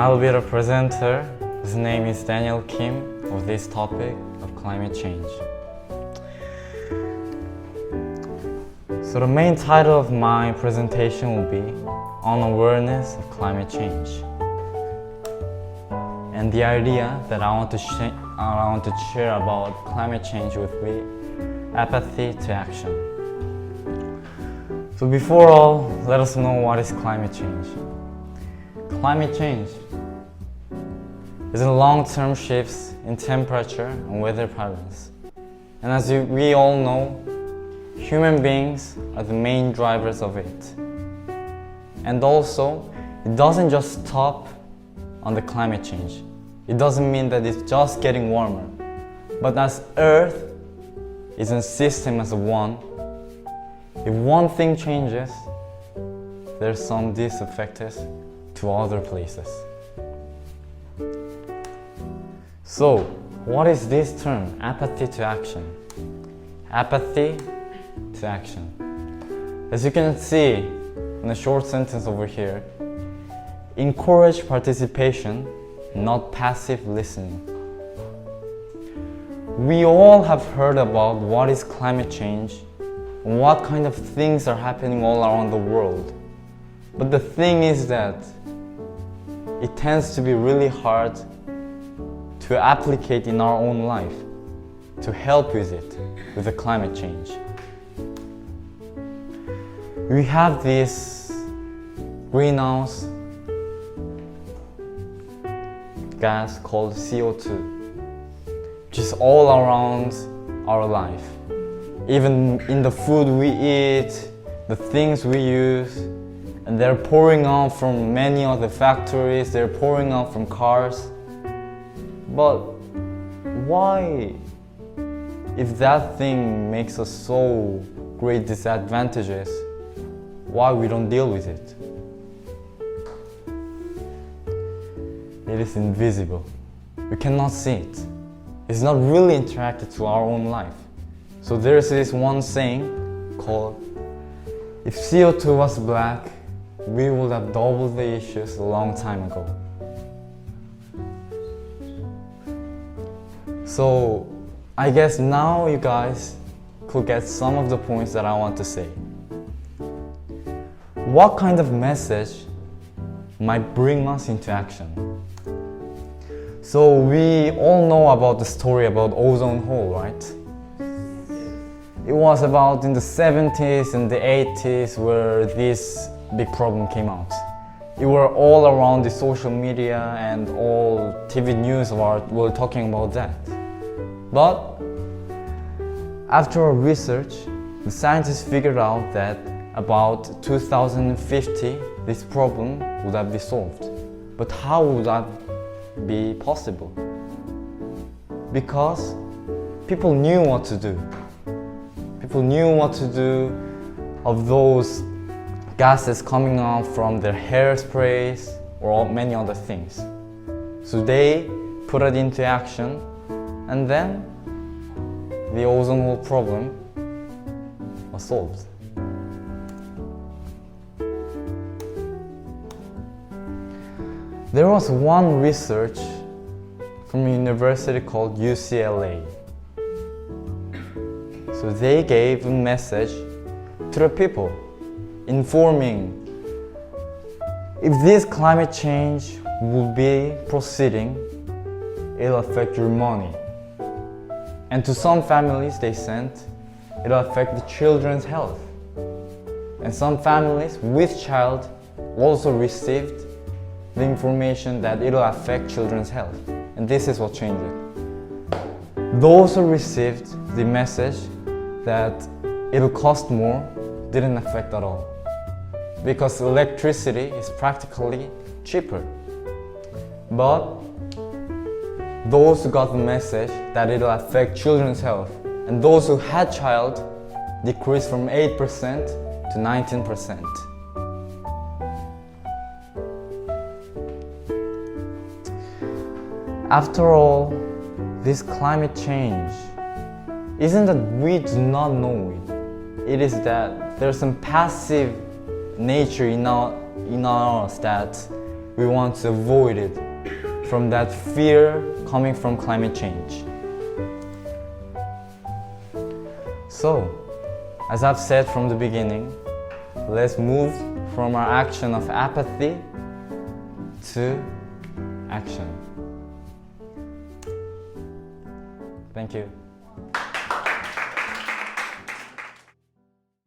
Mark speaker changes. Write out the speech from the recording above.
Speaker 1: I'll be the presenter. His name is Daniel Kim of this topic of climate change. So the main title of my presentation will be On Awareness of Climate Change. And the idea that I want to share about climate change with me, apathy to action. So before all, let us know what is climate change. Climate change is a long-term shifts in temperature and weather patterns. And as we all know, human beings are the main drivers of it. And also, it doesn't just stop on the climate change. It doesn't mean that it's just getting warmer. But as Earth is a system as a one, if one thing changes, there's some disaffected to other places. So, what is this term, apathy to action? Apathy to action. As you can see in a short sentence over here, encourage participation, not passive listening. We all have heard about what is climate change and what kind of things are happening all around the world. But the thing is that it tends to be really hard to applicate in our own life, to help with it, with the climate change. We have this greenhouse gas called CO2, which is all around our life. Even in the food we eat, the things we use, and they're pouring out from many of the factories, they're pouring out from cars. But why, if that thing makes us so great disadvantages, why we don't deal with it? It is invisible. We cannot see it. It's not really interacted to our own life. So there's this one saying called, if CO2 was black, we would have doubled the issues a long time ago. So I guess now you guys could get some of the points that I want to say. What kind of message might bring us into action? So we all know about the story about ozone hole, right? It was about in the 70s and the 80s where this big problem came out. It were all around the social media and all TV news were talking about that. But after our research, the scientists figured out that about 2050, this problem would have been solved. But how would that be possible? Because people knew what to do. People knew what to do of those gases coming out from their hairsprays or many other things. So they put it into action, and then the ozone hole problem was solved. There was one research from a university called UCLA. So they gave a message to the people, informing if this climate change will be proceeding, it'll affect your money. And to some families they sent, it'll affect the children's health. And some families with child also received the information that it'll affect children's health. And this is what changed it. Those who received the message that it'll cost more didn't affect at all. Because electricity is practically cheaper. But those who got the message that it'll affect children's health and those who had child decreased from 8% to 19%. After all, this climate change isn't that we do not know it. It is that there's some passive nature in us that we want to avoid it from that fear coming from climate change. So, as I've said from the beginning, let's move from our action of apathy to action. Thank you.